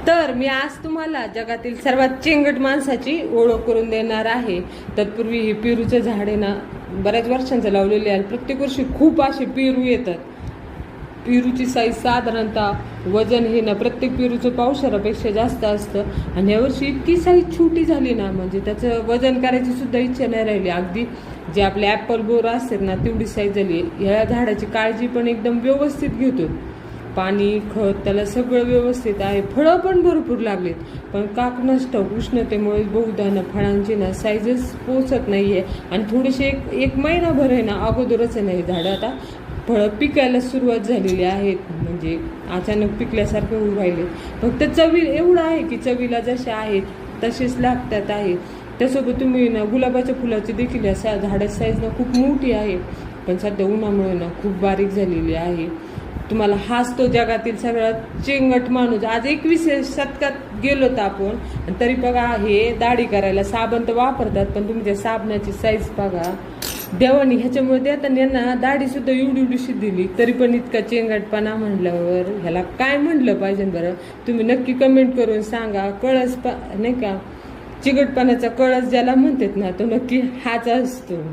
तर मी आज तुम्हाला जगातील सर्वात चिंगट माणसाची ओळख करून देणार आहे. तत्पूर्वी हे पेरूचं झाड आहे ना, बऱ्याच वर्षांचं लावलेले आहे. प्रत्येक वर्षी खूप असे पेरू येतात. पेरूची साईज साधारणतः वजन हे ना प्रत्येक पेरूचं पावशेरापेक्षा जास्त असतं. आणि यावर्षी इतकी साईज छोटी झाली ना, म्हणजे त्याचं वजन करायची सुद्धा इच्छा नाही राहिली. अगदी जे आपले ॲपल बोर असतात ना तेवढी साईज झाली. ह्या झाडाची काळजी पण एकदम व्यवस्थित घेतो. पाणी खत त्याला सगळं व्यवस्थित आहे. फळं पण भरपूर लागलेत, पण काक नसतं उष्णतेमुळे बहुधा ना फळांची ना साईजच पोचत नाही आहे. आणि थोडेसे एक महिनाभर आहे ना अगोदरच आहे ना हे झाडं आता फळं पिकायला सुरुवात झालेली आहेत. म्हणजे अचानक पिकल्यासारखे होऊ राहिले. फक्त चवी एवढं आहे की चवीला जसे आहेत तसेच लागतात आहे. त्यासोबत तुम्ही ना गुलाबाच्या फुलाची देखील या झाडाची साईज ना खूप मोठी आहे, पण सध्या उन्हामुळे ना खूप बारीक झालेली आहे. तुम्हाला हाच तो जगातील सगळ्यात चिंगट माणूस. आज 21व्या शतकात गेलो तर आपण, तरी बघा हे दाढी करायला साबण तर वापरतात, पण तुम्ही त्या साबणाची साईज बघा. देवानी ह्याच्यामुळे देताना यांना दाढी सुद्धा एवढीशी दिली, तरी पण इतका चिंगटपणा म्हणल्यावर ह्याला काय म्हणलं पाहिजे बरं? तुम्ही नक्की कमेंट करून सांगा. कळस नाही का, चिंगटपणाचा कळस ज्याला म्हणतात ना तो नक्की हाच असतो.